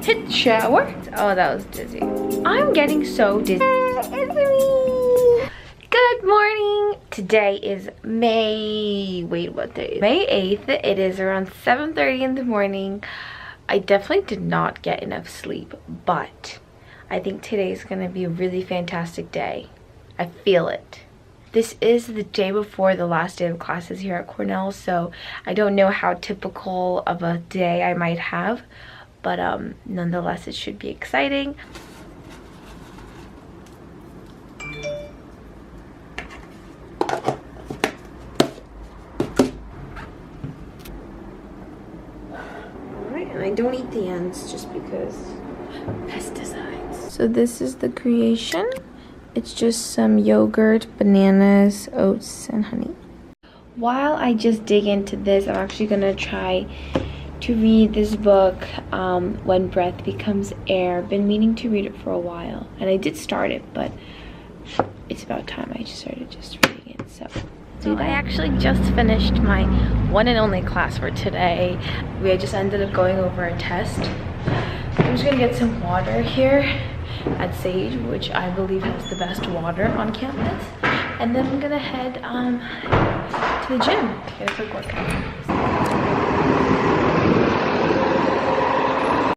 hit the shower. Oh, that was dizzy. I'm getting so dizzy. It's me. Good morning. Today is May, wait, what day? May 8th. It is around 7:30 in the morning. I definitely did not get enough sleep, but I think today is gonna be a really fantastic day. I feel it. This is the day before the last day of classes here at Cornell, so I don't know how typical of a day I might have, but nonetheless it should be exciting. Alright, and I don't eat the ends just because pesticides. So this is the creation. It's just some yogurt, bananas, oats, and honey. While I just dig into this, I'm actually gonna try to read this book, When Breath Becomes Air. Been meaning to read it for a while, and I did start it, but it's about time I just started reading it. So I actually just finished my one and only class for today. We just ended up going over a test. I'm just gonna get some water here at Sage, which I believe has the best water on campus, and then I'm gonna head to the gym, get a quick workout.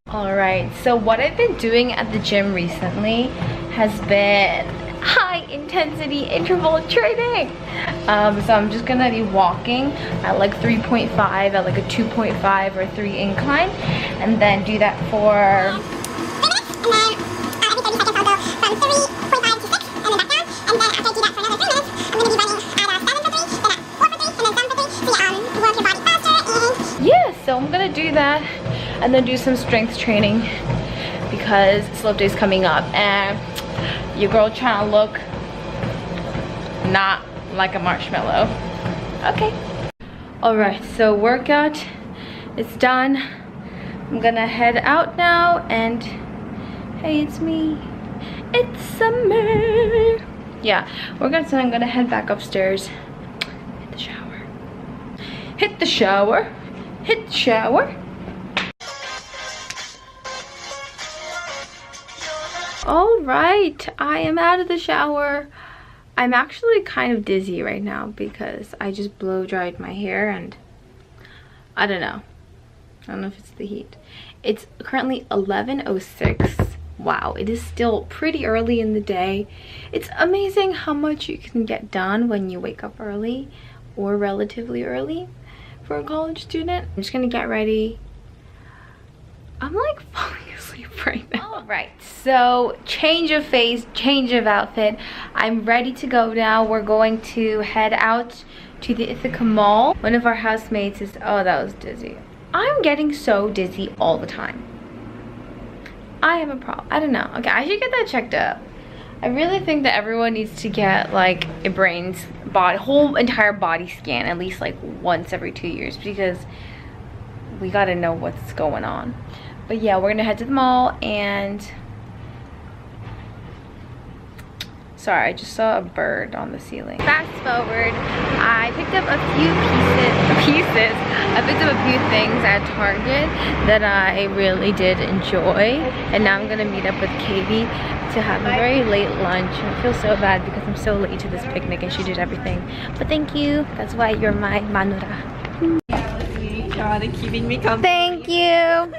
Alright, so what I've been doing at the gym recently has been high intensity interval training. So I'm just gonna be walking at like 3.5, at like a 2.5 or 3 incline, and then do that for so I'm gonna do that and then do some strength training because slope day's coming up and your girl trying to look not like a marshmallow. Okay. Alright, so workout is done. I'm gonna head out now, and hey, it's me. It's summer. Yeah, workout's done. I'm gonna head back upstairs. Hit the shower. Hit the shower. Hit the shower. All right, I am out of the shower. I'm actually kind of dizzy right now because I just blow dried my hair, and I don't know if it's the heat. It's currently 11:06. Wow, it is still pretty early in the day. It's amazing how much you can get done when you wake up early or relatively early for a college student. I'm just gonna get ready. I'm like falling asleep right now. All right, so change of face, change of outfit. I'm ready to go now. We're going to head out to the Ithaca Mall. One of our housemates is, oh, that was dizzy. I'm getting so dizzy all the time. I have a problem. I don't know. Okay, I should get that checked out. I really think that everyone needs to get like a whole entire body scan at least like once every 2 years, because we gotta know what's going on. But yeah, we're gonna head to the mall, and sorry, I just saw a bird on the ceiling. Fast forward, I picked up a few pieces. I picked up a few things at Target that I really did enjoy, and now I'm gonna meet up with Katie to have a very late lunch. I feel so bad because I'm so late to this picnic and she did everything. But thank you. That's why you're my manura. God, keeping me company. Thank you.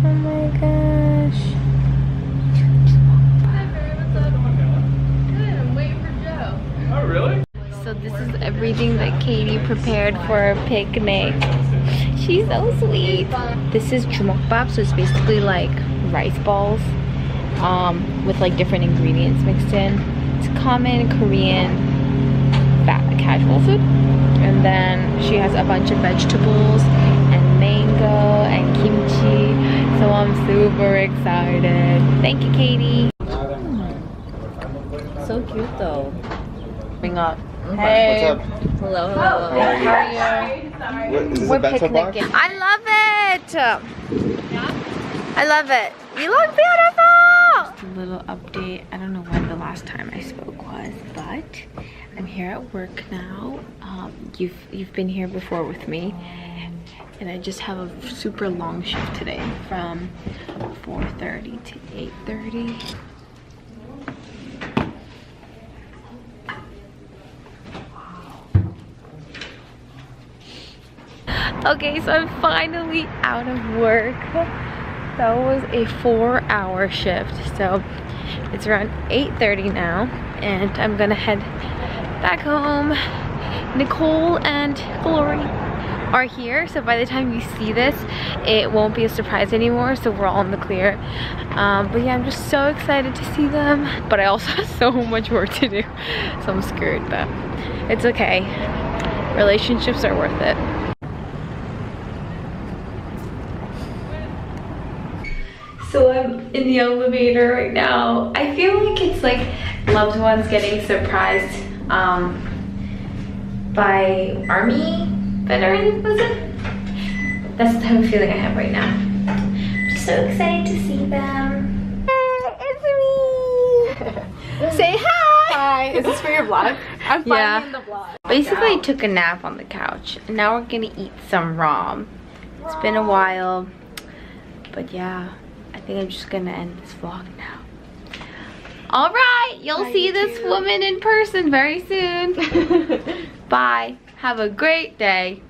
Oh my gosh. Good, I'm waiting for Joe. Oh, really? So this is everything that Katie prepared for our picnic. She's so sweet. This is jumokbap, so it's basically like rice balls with like different ingredients mixed in. It's common Korean casual food. And then she has a bunch of vegetables and mango and kimchi. So I'm super excited. Thank you, Katie. So cute though. Bring up. Hey. What's up? Hello, hello. How are you? How are you? What, is this We're a bento box? picnicking. I love it. I love it. You look beautiful. Just a little update. I don't know when the last time I spoke was, but I'm here at work now. You've been here before with me. And I just have a super long shift today from 4:30 to 8:30. Okay, so I'm finally out of work. That was a 4-hour shift. So it's around 8:30 now, and I'm gonna head back home. Nicole and Glory are here, so by the time you see this, it won't be a surprise anymore, so we're all in the clear. But yeah, I'm just so excited to see them, but I also have so much work to do, so I'm screwed, but it's okay. Relationships are worth it. So I'm in the elevator right now. I feel like it's like loved ones getting surprised by army veteran, was it? That's the type of feeling I have right now. I'm just so excited to see them. Hey, it's me! Say hi! Hi, is this for your vlog? I'm finally in the vlog. Basically, I took a nap on the couch, and now we're gonna eat some ramen. It's been a while, but yeah, I think I'm just gonna end this vlog now. All right, you'll see this woman in person very soon. Bye. Have a great day.